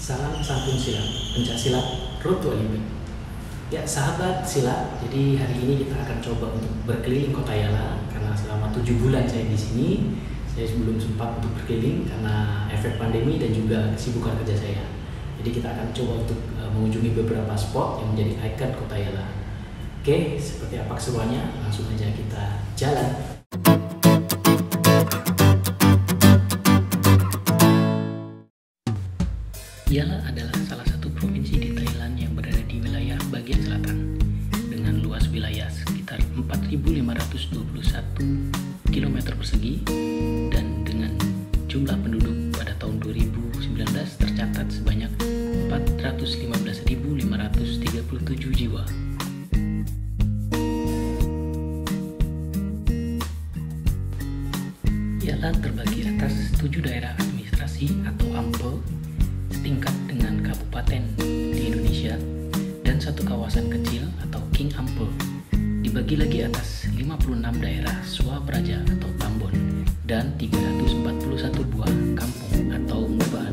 Salam santun silat, pencaksilat Road to Olimpik. Ya sahabat silat, jadi hari ini kita akan coba untuk berkeliling Kota Yala karena selama 7 bulan saya di sini, saya belum sempat untuk berkeliling karena efek pandemi dan juga kesibukan kerja saya. Jadi kita akan coba untuk mengunjungi beberapa spot yang menjadi ikon Kota Yala. Oke, seperti apa keseruannya? Langsung aja kita jalan. Yala adalah salah satu provinsi di Thailand yang berada di wilayah bagian selatan dengan luas wilayah sekitar 4.521 km persegi dan dengan jumlah penduduk pada tahun 2019 tercatat sebanyak 415.537 jiwa. Yala terbagi atas 7 daerah administrasi atau ampel setingkat dengan kabupaten di Indonesia dan satu kawasan kecil atau King Ampel. Dibagi lagi atas 56 daerah swapraja atau tambon dan 341 buah kampung atau mubaan.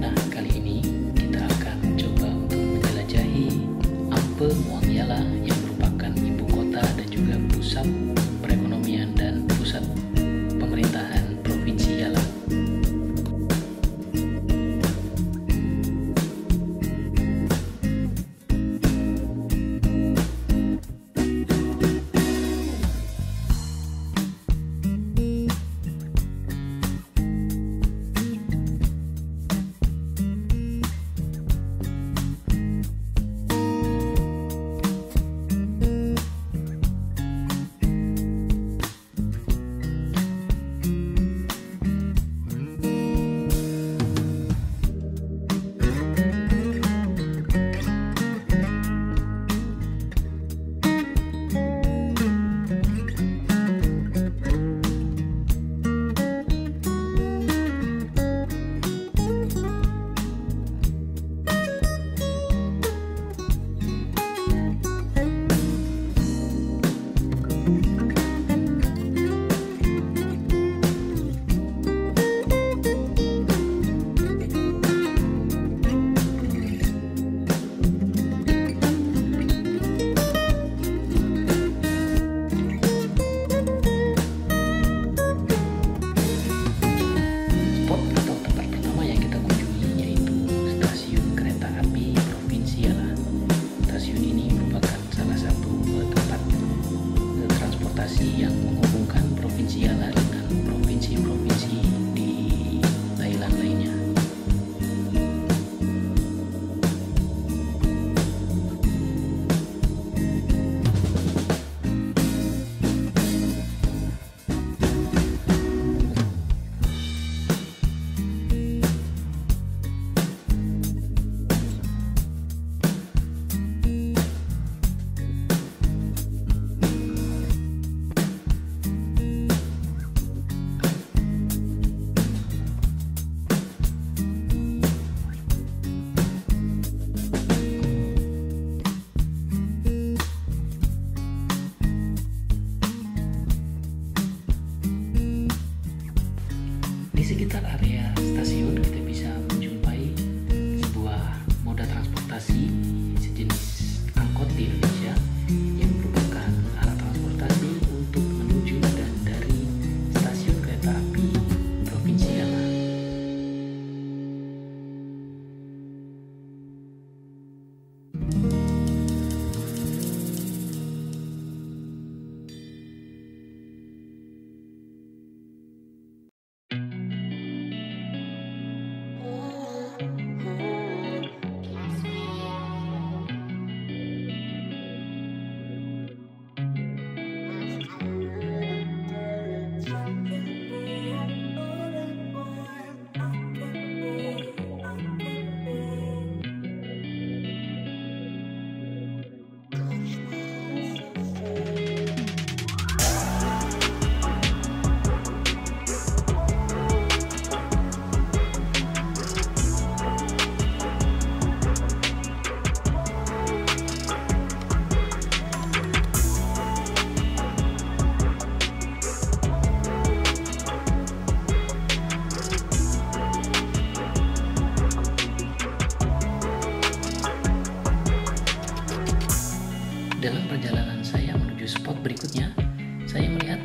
Nah, kali ini kita akan coba untuk menjelajahi Ampel Muang Yala yang merupakan ibu kota dan juga pusat perekonomian dan pusat pemerintahan Provinsi Yala. Yang menghubungkan Provinsi Yala dengan provinsi-provinsi di Thailand lainnya. Di sekitar area stasiun kita bisa menjumpai sebuah moda transportasi sejenis angkot di Indonesia yang merupakan alat transportasi untuk menuju dan dari stasiun kereta api Provinsi Yala.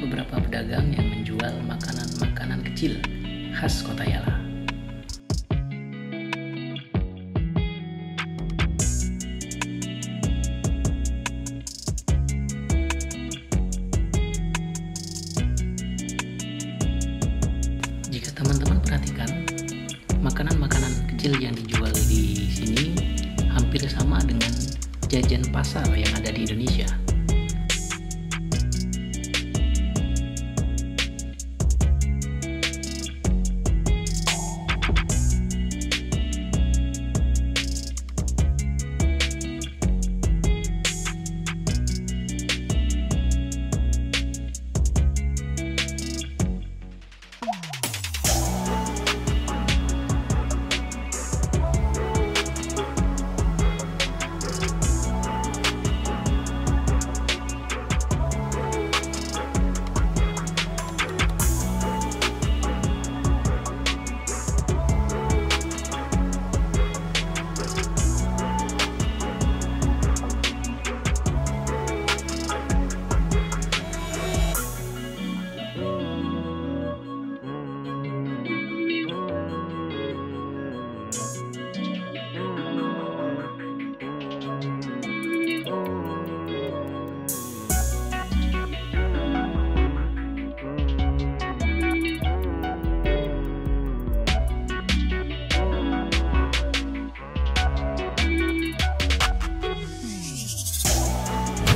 beberapa pedagang yang menjual makanan-makanan kecil khas Kota Yala. Jika teman-teman perhatikan, makanan-makanan kecil yang dijual di sini hampir sama dengan jajan pasar yang ada di Indonesia.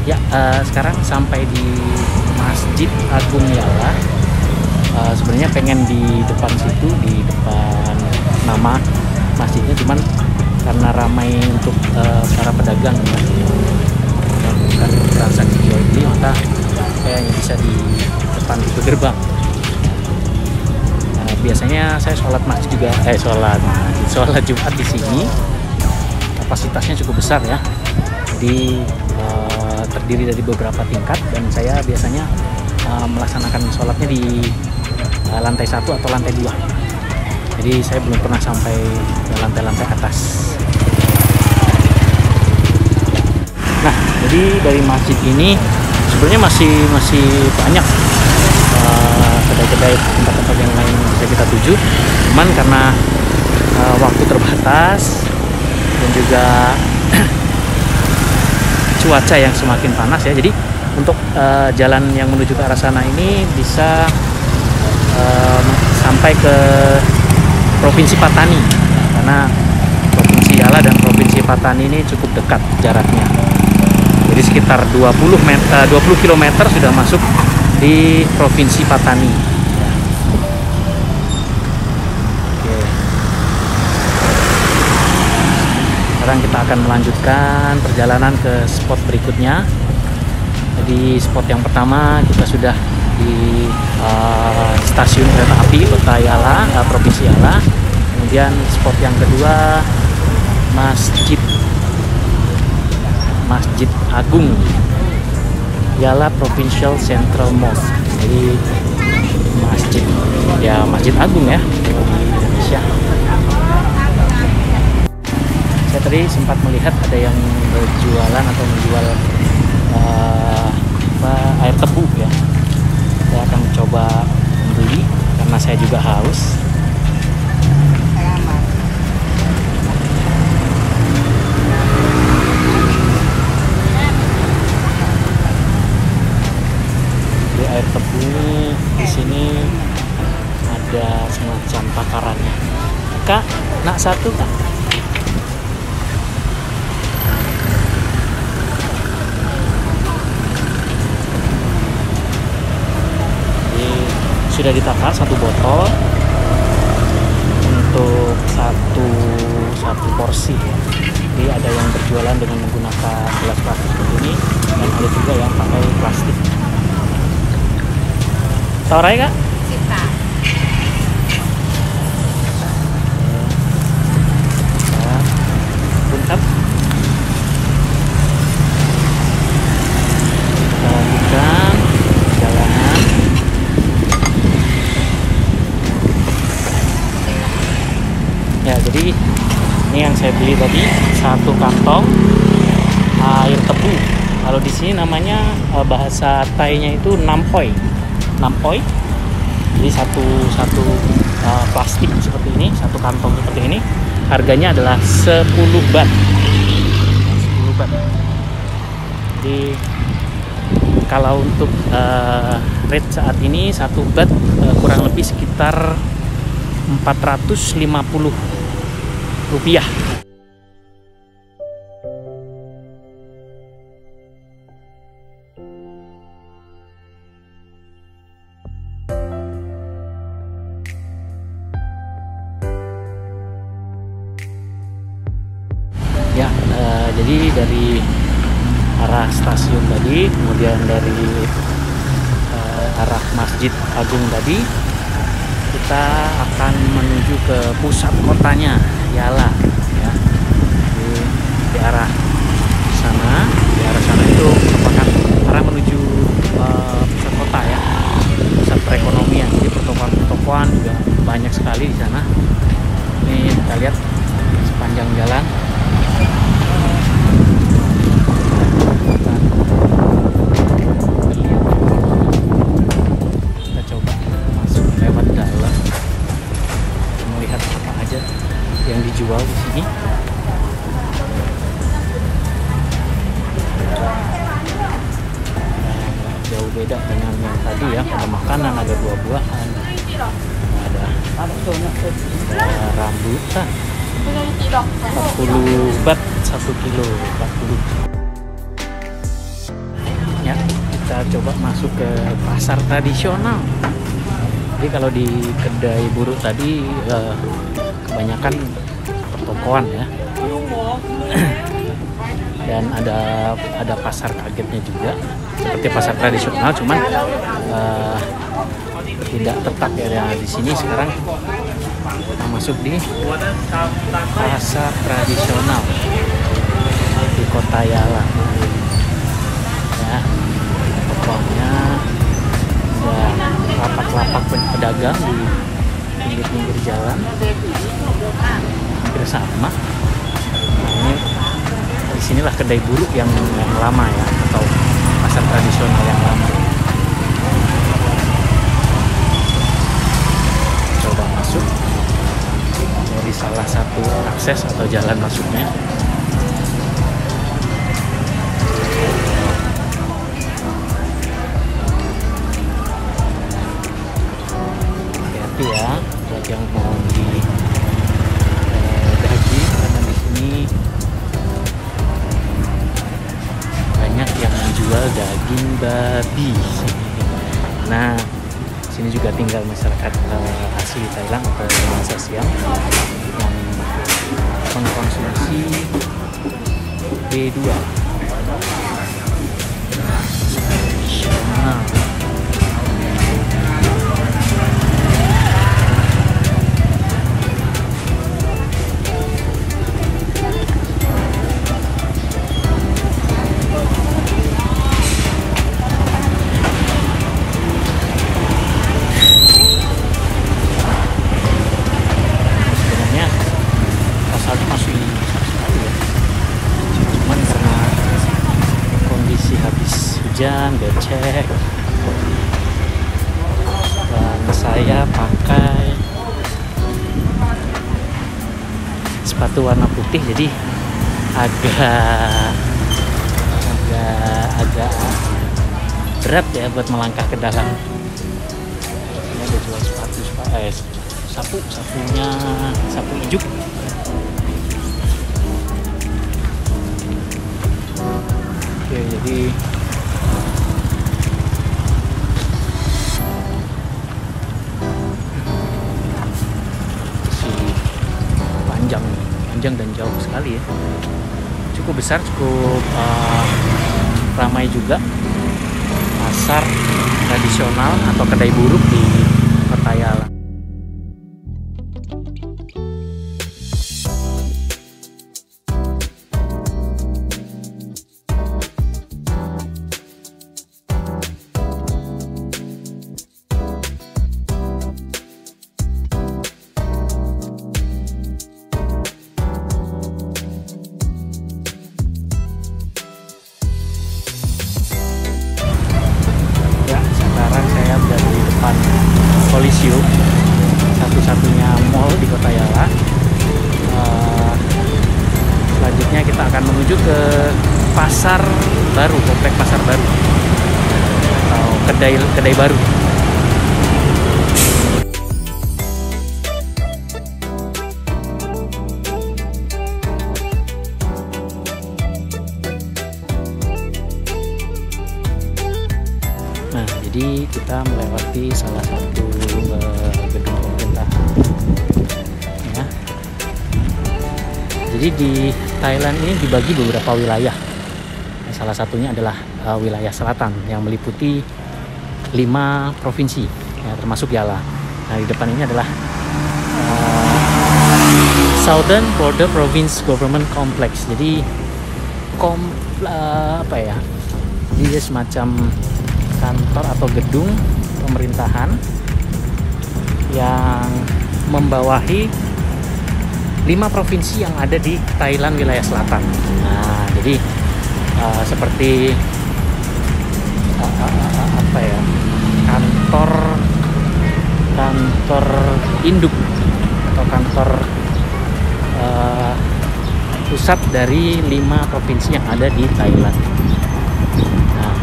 Ya, sekarang sampai di Masjid Agung Yala. Sebenarnya pengen di depan situ, di depan nama masjidnya, cuman karena ramai untuk para pedagang ya, melakukan transaksi jual beli, maka kayaknya bisa di depan pintu gerbang. Biasanya saya sholat masjid juga, sholat Jumat di sini. Kapasitasnya cukup besar ya. Jadi terdiri dari beberapa tingkat, dan saya biasanya melaksanakan sholatnya di lantai 1 atau lantai 2. Jadi saya belum pernah sampai ke lantai-lantai atas. Nah, jadi dari masjid ini sebenarnya masih banyak kedai-kedai, tempat-tempat yang lain bisa kita tuju. Cuman karena waktu terbatas dan juga cuaca yang semakin panas ya, jadi untuk jalan yang menuju ke arah sana ini bisa sampai ke Provinsi Patani, karena Provinsi Yala dan Provinsi Patani ini cukup dekat jaraknya. Jadi sekitar 20 km sudah masuk di Provinsi Patani. Oke. Sekarang kita akan melanjutkan perjalanan ke spot berikutnya. Jadi spot yang pertama kita sudah di stasiun kereta api Kota Yala, Provinsi Yala. Kemudian spot yang kedua Masjid Agung Yala Provincial Central Mosque. Jadi Masjid Agung ya di Indonesia. Saya tadi sempat melihat ada yang berjualan atau menjual air tebu ya. Saya akan coba membeli karena saya juga haus. Di air tebu ini di sini ada semacam takarannya. Kak, nak satu kak? Sudah ditakar satu botol untuk satu porsi ya. Jadi ada yang berjualan dengan menggunakan gelas plastik seperti ini, dan ada juga yang pakai plastik. Taurai kak? Sita. Buntat. Bukan jalanan. Ya, jadi ini yang saya beli tadi, satu kantong air tebu. Kalau di sini namanya bahasa Thai-nya itu nampoi. 6 koi. Jadi satu plastik seperti ini, satu kantong seperti ini, harganya adalah 10 baht. 10 baht. Jadi kalau untuk rate saat ini 1 baht kurang lebih sekitar 450 rupiah. Ya, jadi dari arah stasiun tadi, kemudian dari arah Masjid Agung tadi, kita akan menuju ke pusat kotanya Yala, ya. Di arah sana itu merupakan arah menuju pusat kota, ya, pusat perekonomian. Jadi pertokoan juga banyak sekali di sana. Ini kita lihat sepanjang jalan. Kita coba masuk lewat dalam, melihat apa aja yang dijual di sini. Jauh beda dengan yang tadi, ya. Ada makanan, ada buah-buahan, ada rambutan. 40 baht 1 kilo, 40. Ya, kita coba masuk ke pasar tradisional. Jadi kalau di kedai buruk tadi kebanyakan pertokoan, ya. Dan ada pasar kagetnya juga, seperti pasar tradisional, cuman tidak tetap, ya. Di sini sekarang kita masuk di pasar tradisional di kota Yala, ya. Pokoknya ada lapak-lapak pedagang di pinggir-pinggir jalan, hampir sama. Nah, ini disinilah kedai buruk yang lama, ya, atau pasar tradisional yang lama. Coba masuk dari salah satu akses atau jalan masuknya. Hati-hati, ya, buat yang mau di daging, karena di sini banyak yang menjual daging babi. Nah, sini juga tinggal masyarakat asli Thailand atau masa siang yang mengkonsumsi B2. Nah, hujan, becek, dan saya pakai sepatu warna putih, jadi agak berat, ya, buat melangkah ke dalam. Ini ada jual sapunya sapu ijuk. Oke, jadi panjang dan jauh sekali, ya. Cukup besar, cukup ramai juga pasar tradisional atau kedai buruk di kota Yala. Berada Coliseum, satu-satunya mall di Kota Yala. Selanjutnya kita akan menuju ke pasar baru, komplek pasar baru atau kedai baru. Nah, jadi kita melewati salah satu gedung pemerintahan. Ya. Jadi di Thailand ini dibagi beberapa wilayah. Salah satunya adalah wilayah selatan yang meliputi 5 provinsi, ya, termasuk Yala. Nah, di depan ini adalah Southern Border Province Government Complex. Jadi apa ya? Dia semacam kantor atau gedung pemerintahan yang membawahi 5 provinsi yang ada di Thailand wilayah selatan. Nah, jadi seperti apa ya, kantor induk atau kantor pusat dari 5 provinsi yang ada di Thailand. Nah,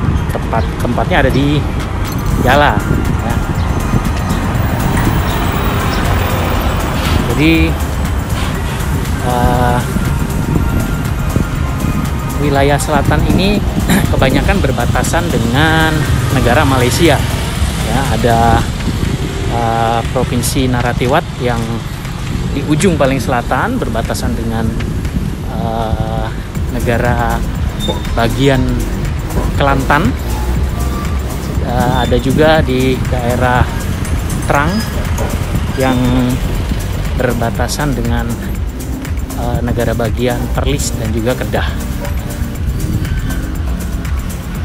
tempatnya ada di Yala, ya. Jadi wilayah selatan ini kebanyakan berbatasan dengan negara Malaysia. Ya, ada provinsi Narathiwat yang di ujung paling selatan berbatasan dengan negara bagian Kelantan. Ada juga di daerah Trang yang berbatasan dengan negara bagian Perlis dan juga Kedah.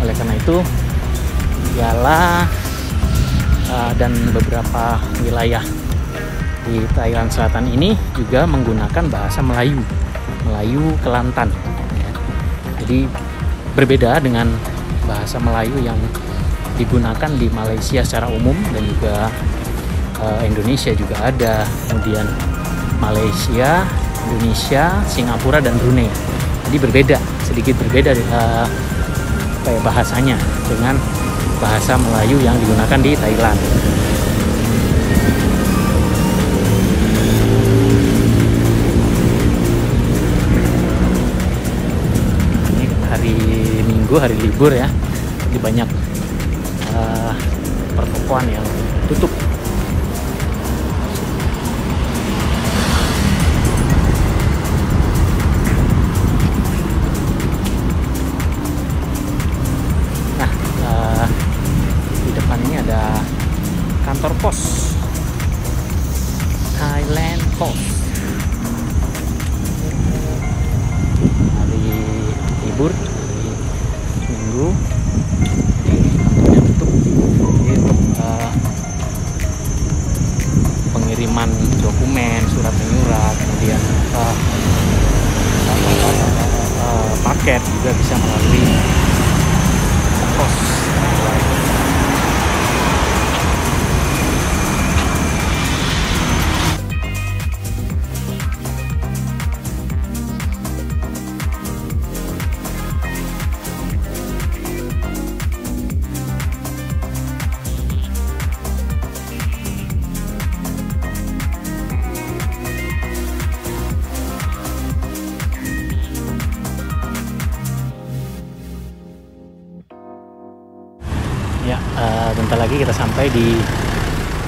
Oleh karena itu, Yala dan beberapa wilayah di Thailand Selatan ini juga menggunakan bahasa Melayu Kelantan. Jadi berbeda dengan bahasa Melayu yang digunakan di Malaysia secara umum dan juga Indonesia juga ada. Kemudian Malaysia, Indonesia, Singapura dan Brunei. Jadi sedikit berbeda bahasanya dengan bahasa Melayu yang digunakan di Thailand. Ini hari Minggu, hari libur ya. Jadi banyak pertokoan yang tutup. Kantor pos Thailand Post. Hari libur, hari Minggu, kantornya tutup. Jadi untuk pengiriman dokumen, surat menyurat, kemudian paket juga bisa melalui pos. Ya, bentar lagi kita sampai di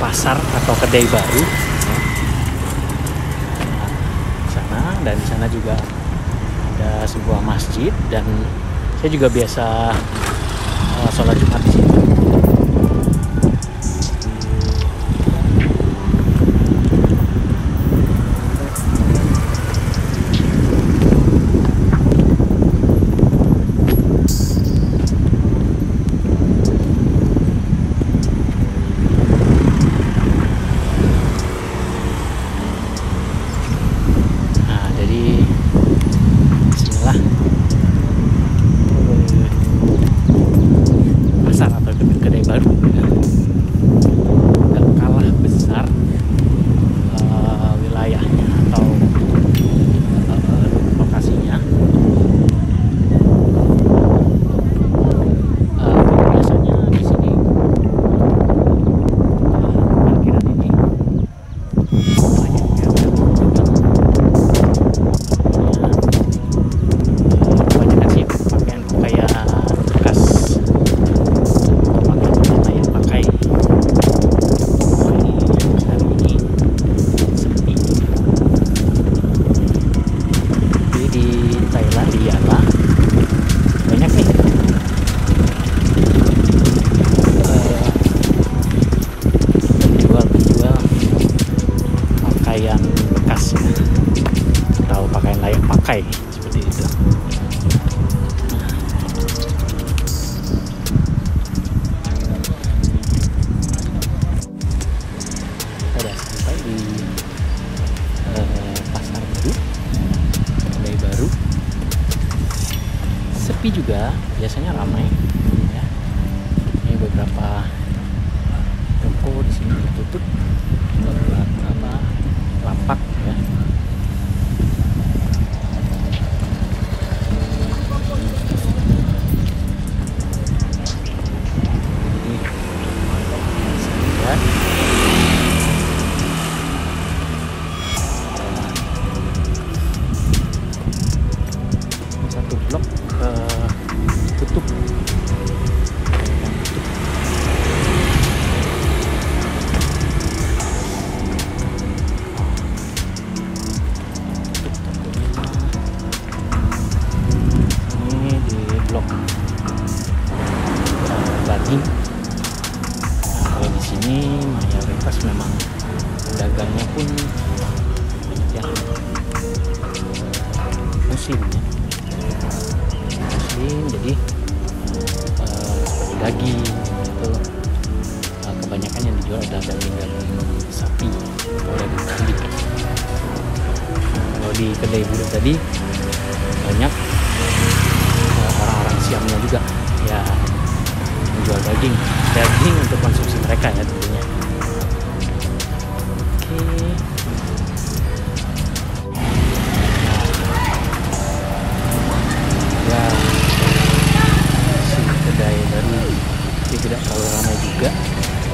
pasar atau kedai baru. Sana, dan di sana juga ada sebuah masjid, dan saya juga biasa sholat Jumat di situ. juga biasanya ramai ya. Ini beberapa toko di sini tutup, beberapa lapak ya. Satu blok tutup. Ini di blok daging. Nah, kalau di sini mayoritas memang dagangnya pun banyak yang musim ya. Jadi seperti daging itu kebanyakan yang dijual adalah daging sapi atau daging kambing. Kalau di kedai bulut tadi banyak orang-orang Siamnya juga ya menjual daging untuk konsumsi mereka ya tentunya. Oke. Tidak terlalu ramai juga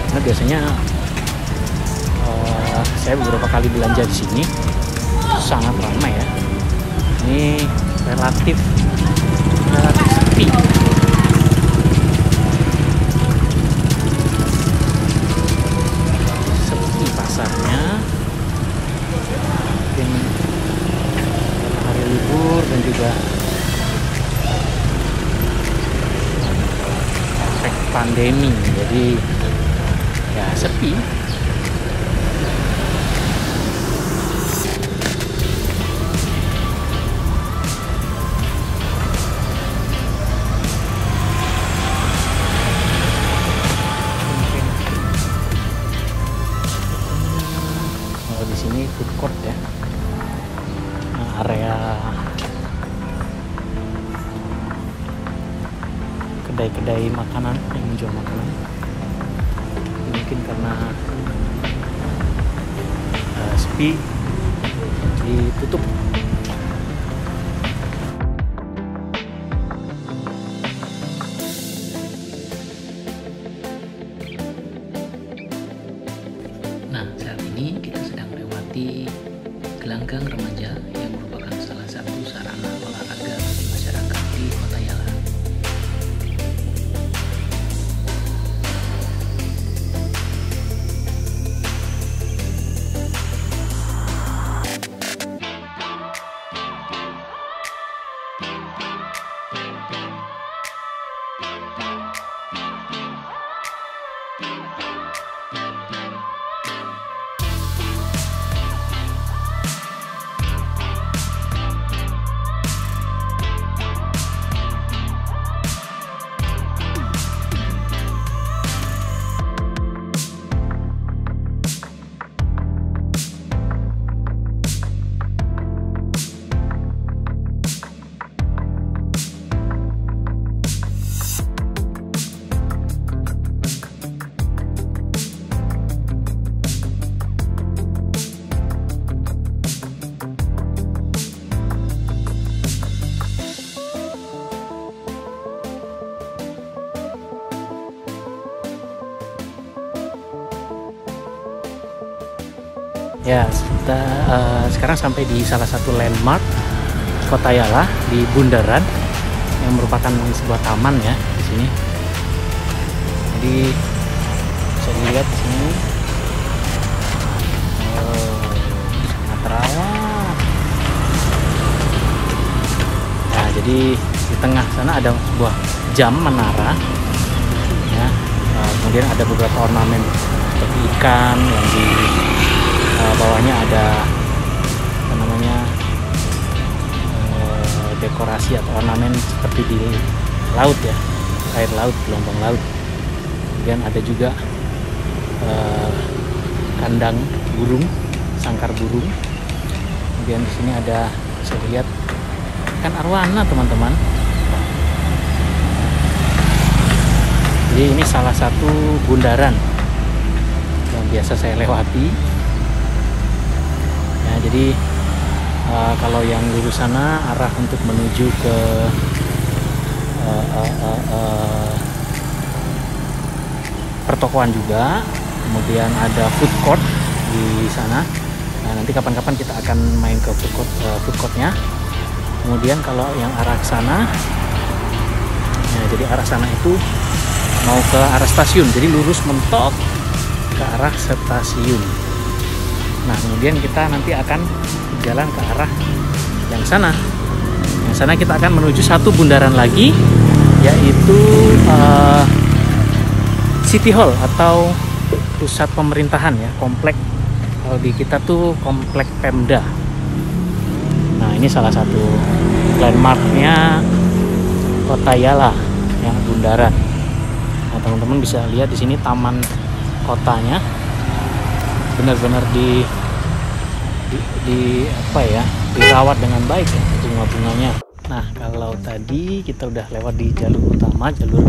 karena biasanya saya beberapa kali belanja di sini sangat ramai ya. Ini relatif sepi. Sepi pasarnya. Mungkin hari libur dan juga pandemi, jadi ya sepi. Kalau di sini food court ya, area kedai-kedai makanan yang menjual makanan. Mungkin karena sepi ditutup. Nah, saat ini kita sedang melewati gelanggang remaja yang merupakan salah satu sarana olahraga bagi masyarakat di Kota Yala. Ya, kita sekarang sampai di salah satu landmark Kota Yala di Bundaran yang merupakan sebuah taman ya di sini. Jadi bisa dilihat di sini. Sangat rawan. Nah, jadi di tengah sana ada sebuah jam menara. Ya, kemudian ada beberapa ornamen seperti ikan yang di bawahnya ada apa namanya dekorasi atau ornamen seperti di laut ya, air laut, gelombang laut. Kemudian ada juga kandang burung, sangkar burung. Kemudian di sini ada, bisa lihat ikan arwana teman-teman. Jadi ini salah satu bundaran yang biasa saya lewati. Ya, jadi kalau yang lurus sana arah untuk menuju ke pertokoan juga, kemudian ada food court di sana. Nah, nanti kapan-kapan kita akan main ke food courtnya. Kemudian kalau yang arah sana, ya, jadi arah sana itu mau ke arah stasiun, jadi lurus mentok ke arah stasiun. Nah, kemudian kita nanti akan jalan ke arah yang sana. Yang sana kita akan menuju satu bundaran lagi, yaitu City Hall atau pusat pemerintahan ya, komplek. Kalau di kita tuh komplek Pemda. Nah, ini salah satu landmarknya Kota Yala yang bundaran. Nah, teman-teman bisa lihat di sini taman kotanya benar-benar di apa ya, dirawat dengan baik ya, bunga-bunganya. Nah, kalau tadi kita udah lewat di jalur utama, jalur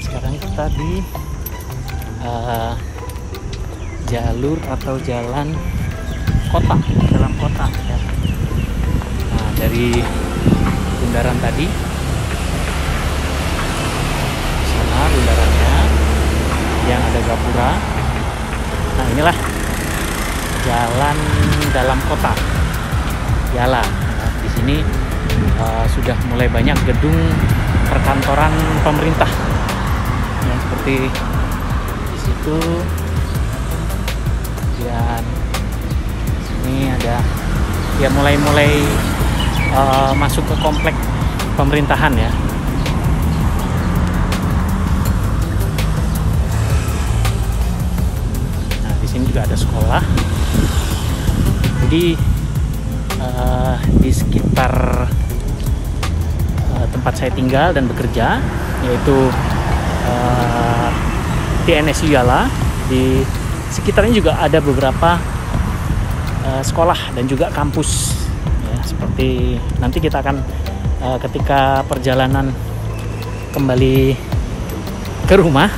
sekarang kita di jalur atau jalan kota, dalam kota ya. Nah, dari bundaran tadi sana bundarannya yang ada gapura. Nah, inilah jalan dalam kota Yala. Nah, di sini sudah mulai banyak gedung perkantoran pemerintah yang seperti di situ. Dan ini ada ya mulai masuk ke komplek pemerintahan ya. Nah, di sini juga ada sekolah. Jadi di sekitar tempat saya tinggal dan bekerja, yaitu TNSU Yala, di sekitarnya juga ada beberapa sekolah dan juga kampus ya, seperti nanti kita akan ketika perjalanan kembali ke rumah,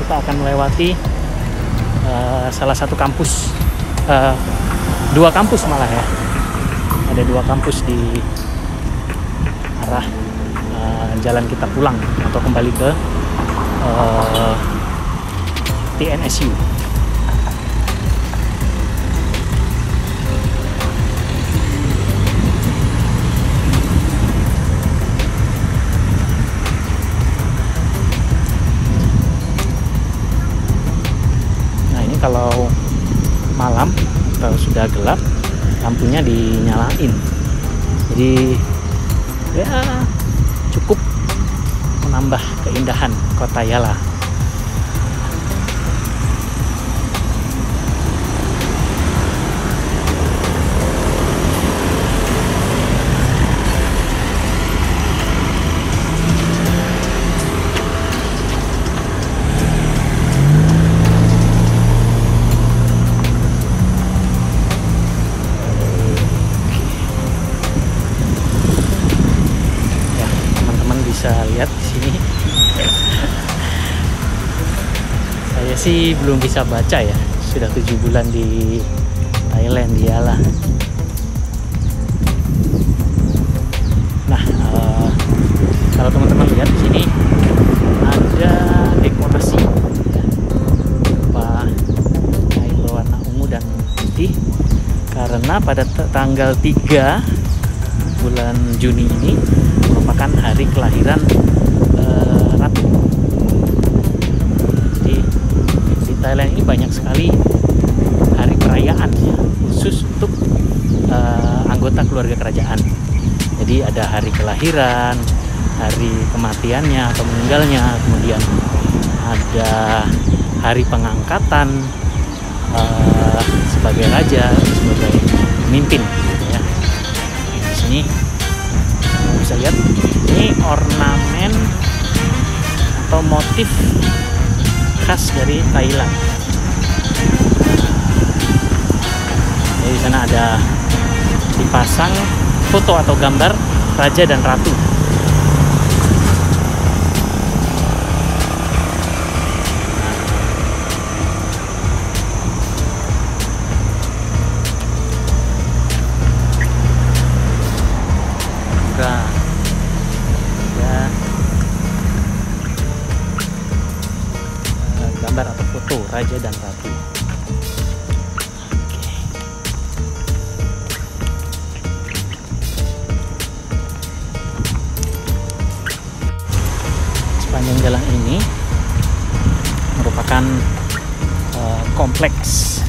kita akan melewati salah satu kampus, dua kampus malah ya, ada dua kampus di arah jalan kita pulang atau kembali ke TNSU. Kalau malam atau sudah gelap, lampunya dinyalain, jadi ya cukup menambah keindahan Kota Yala. Bisa lihat di sini. Saya sih belum bisa baca ya. Sudah 7 bulan di Thailand, di Yala. Nah, kalau teman-teman lihat di sini ada dekorasi ya, berupa kain berwarna ungu dan putih, karena pada tanggal 3 bulan Juni ini merupakan hari kelahiran Ratu. Jadi di Thailand ini banyak sekali hari perayaan ya, khusus untuk anggota keluarga kerajaan. Jadi ada hari kelahiran, hari kematiannya atau meninggalnya, kemudian ada hari pengangkatan sebagai raja, sebagai pemimpin ya. Di sini bisa lihat ini ornamen atau motif khas dari Thailand. Jadi di sana ada dipasang foto atau gambar raja dan ratu. gambar atau foto raja dan ratu. Oke. Sepanjang jalan ini merupakan kompleks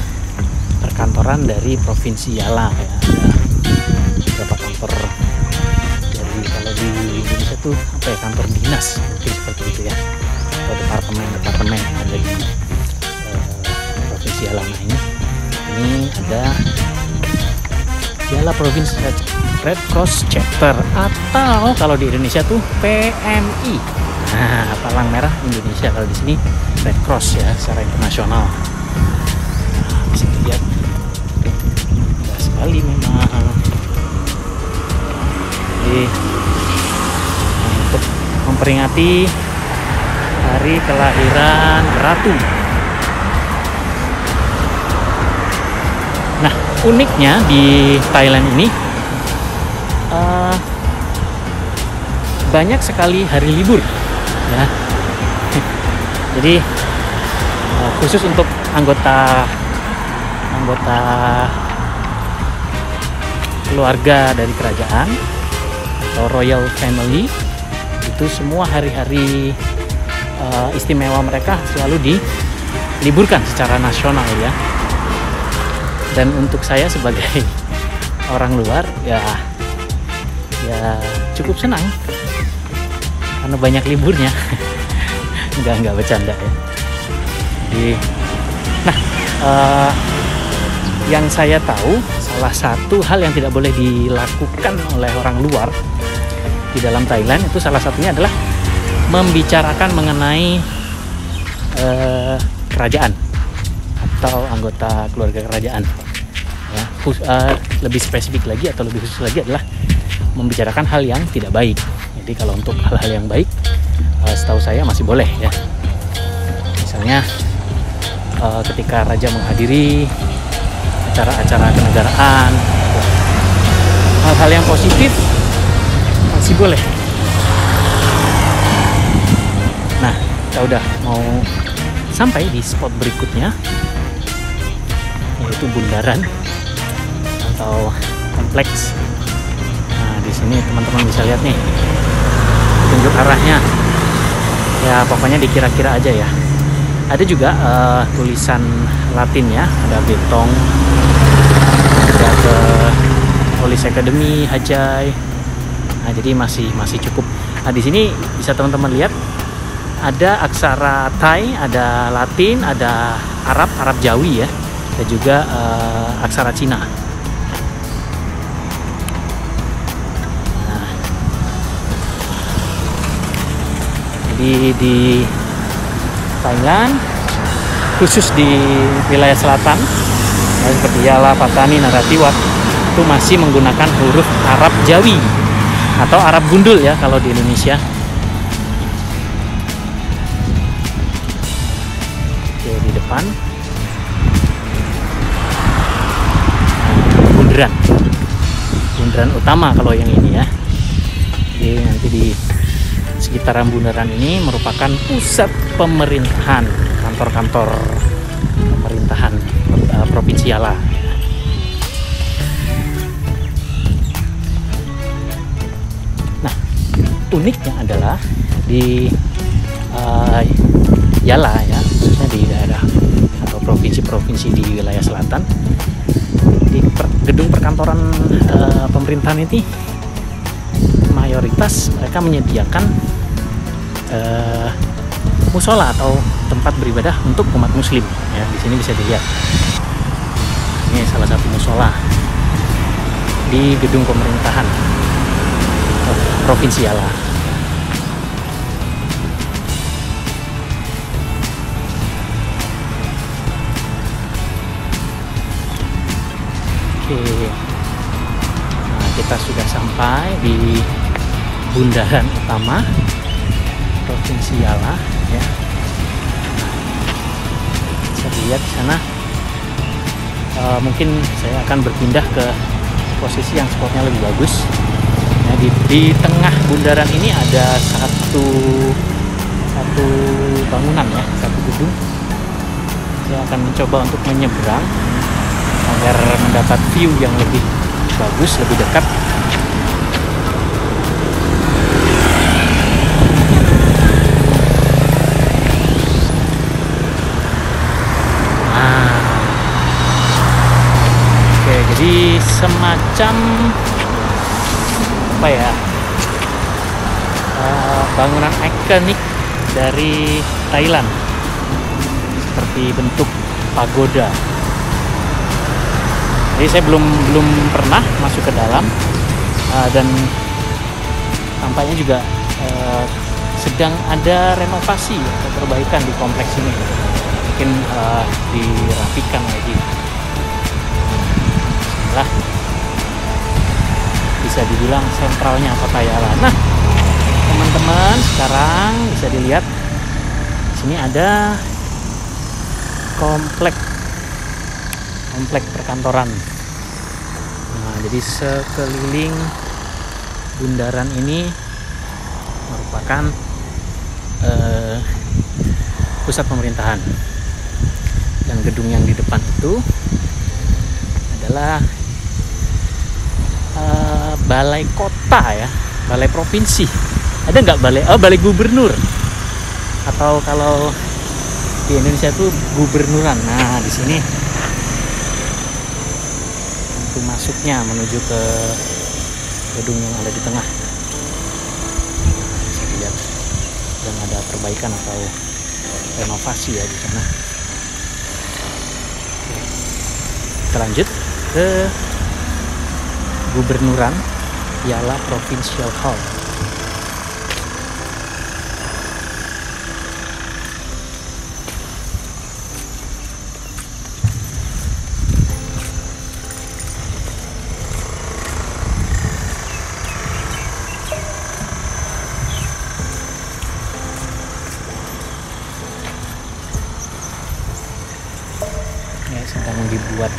perkantoran dari Provinsi Yala ya. Ada beberapa kantor dari, kalau di Indonesia tuh apa ya, kantor dinas mungkin seperti itu ya, atau departemen ada di Provinsi Yala. Nah, ini ada Yala Province Red Cross Chapter, atau kalau di Indonesia tuh PMI. Nah, palang merah Indonesia, kalau di sini Red Cross ya secara internasional. Nah, bisa dilihat indah sekali memang. Jadi untuk memperingati hari kelahiran Ratu. Nah, uniknya di Thailand ini banyak sekali hari libur ya. Jadi khusus untuk anggota keluarga dari kerajaan atau royal family, itu semua hari-hari istimewa mereka selalu diliburkan secara nasional ya. Dan untuk saya sebagai orang luar ya cukup senang karena banyak liburnya. Nggak bercanda ya. Jadi, nah, yang saya tahu salah satu hal yang tidak boleh dilakukan oleh orang luar di dalam Thailand itu salah satunya adalah membicarakan mengenai kerajaan atau anggota keluarga kerajaan ya. Lebih spesifik lagi atau lebih khusus lagi adalah membicarakan hal yang tidak baik. Jadi kalau untuk hal-hal yang baik, setahu saya masih boleh ya. Misalnya ketika raja menghadiri acara-acara kenegaraan, hal-hal yang positif masih boleh. Nah, kita udah mau sampai di spot berikutnya, yaitu bundaran atau kompleks. Nah, di sini teman-teman bisa lihat nih, tunjuk arahnya. Ya, pokoknya dikira-kira aja ya. Ada juga tulisan Latin ya, ada Betong, ada ke Police Academy, Hajai. Nah, jadi masih cukup. Nah, di sini bisa teman-teman lihat ada aksara Thai, ada Latin, ada Arab Jawi ya, dan juga aksara Cina. Nah, jadi di Thailand, khusus di wilayah selatan seperti Yala, Patani, Narathiwat, itu masih menggunakan huruf Arab Jawi atau Arab Gundul ya kalau di Indonesia. Oke, di depan bundaran utama kalau yang ini ya. Jadi nanti di sekitaran bundaran ini merupakan pusat pemerintahan, kantor-kantor pemerintahan Provinsi Yala. Nah, uniknya adalah di Yala ya, khususnya di daerah atau provinsi-provinsi di wilayah selatan, di gedung perkantoran pemerintahan ini mayoritas mereka menyediakan musola atau tempat beribadah untuk umat muslim ya. Di sini bisa dilihat, ini salah satu musola di gedung pemerintahan Provinsi Yala. Oke, nah, kita sudah sampai di bundaran utama Provinsi Yala ya. Bisa dilihat di sana. Mungkin saya akan berpindah ke posisi yang spotnya lebih bagus. Nah, di tengah bundaran ini ada satu bangunan ya, satu gedung Saya akan mencoba untuk menyeberang agar mendapat view yang lebih bagus, lebih dekat. Oke, jadi semacam apa ya, bangunan ikonik dari Thailand seperti bentuk pagoda. Jadi saya belum pernah masuk ke dalam, dan tampaknya juga sedang ada renovasi atau perbaikan di kompleks ini. Mungkin dirapikan lagi. Lah, bisa dibilang sentralnya Kota Yala. Nah, teman-teman, sekarang bisa dilihat di sini ada komplek perkantoran. Nah, jadi sekeliling bundaran ini merupakan pusat pemerintahan, dan gedung yang di depan itu adalah balai kota ya, balai provinsi. Ada nggak balai gubernur, atau kalau di Indonesia itu gubernuran. Nah, di sini itu masuknya menuju ke gedung yang ada di tengah. Bisa dilihat, dan ada perbaikan atau renovasi ya di sana. Kita lanjut ke Gubernuran Yala Provincial Hall. Ya, sedang dibuat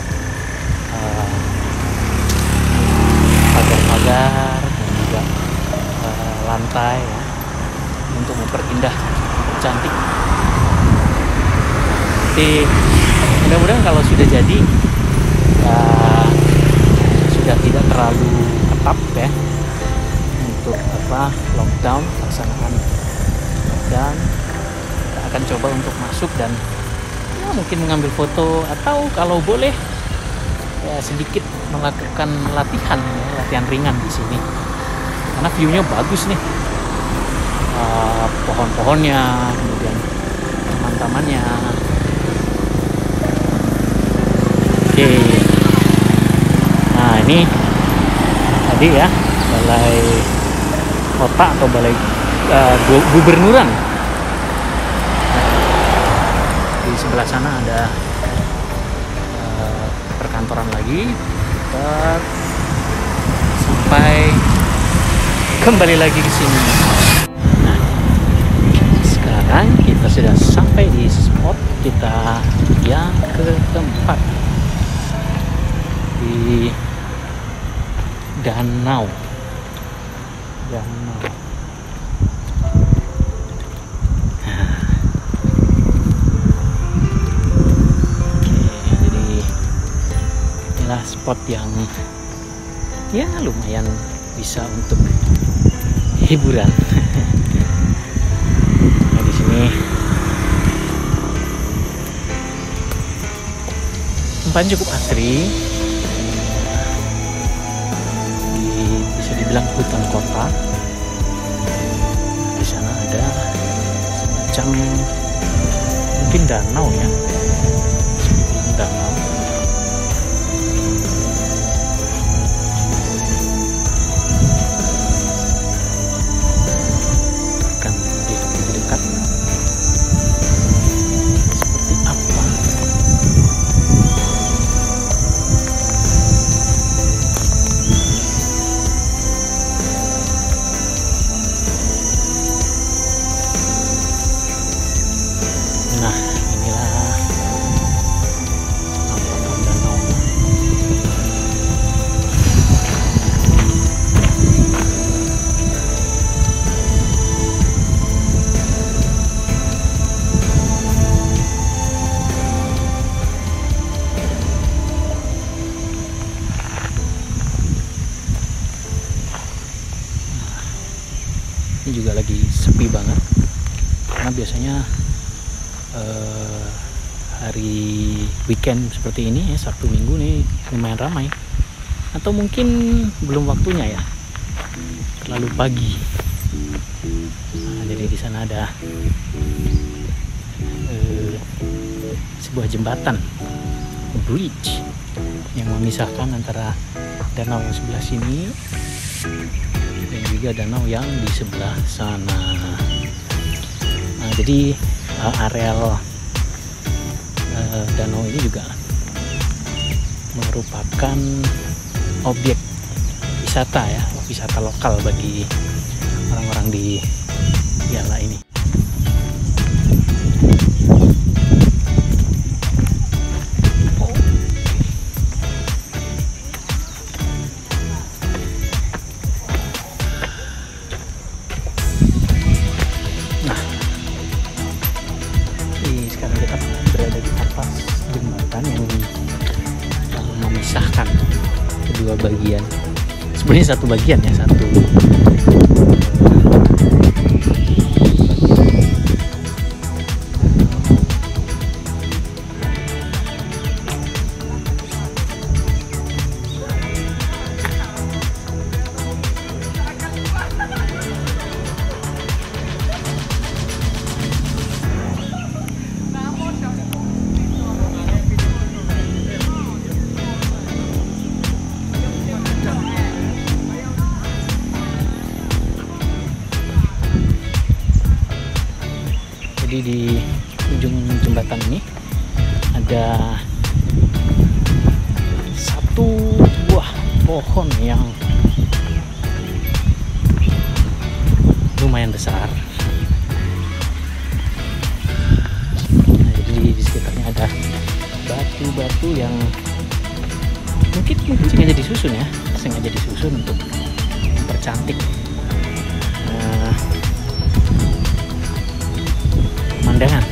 pagar-pagar dan juga lantai ya, untuk memperindah, cantik. Nanti mudah-mudahan kalau sudah jadi ya, sudah tidak terlalu ketat ya untuk lockdown, pelaksanaan lockdown. Kita akan coba untuk masuk dan ya, mungkin mengambil foto, atau kalau boleh ya sedikit melakukan latihan ringan di sini, karena view-nya bagus nih, pohon-pohonnya, kemudian taman-tamannya. Oke, nah ini tadi ya balai kota atau balai gubernuran. Di sebelah sana ada perkantoran lagi, sampai kembali lagi ke sini. Nah, sekarang kita sudah sampai di spot kita yang keempat, di danau. Spot yang ya lumayan bisa untuk hiburan. Nah, di sini tempatnya cukup asri, bisa dibilang hutan kota. Di sana ada semacam mungkin danau ya, danau. hari weekend seperti ini ya, Sabtu Minggu nih lumayan ramai, atau mungkin belum waktunya ya, terlalu pagi. Nah, jadi di sana ada sebuah jembatan, bridge, yang memisahkan antara danau yang sebelah sini dan juga danau yang di sebelah sana. Nah, jadi areal danau ini juga merupakan objek wisata ya, wisata lokal bagi orang-orang di Yala ini. Sekarang kita berada di atas jembatan yang memisahkan kedua bagian. Sebenarnya satu bagian ya, satu di ujung jembatan ini ada satu buah pohon yang lumayan besar. Nah, jadi di sekitarnya ada batu-batu yang mungkin sengaja disusun ya, sengaja disusun untuk mempercantik pemandangan.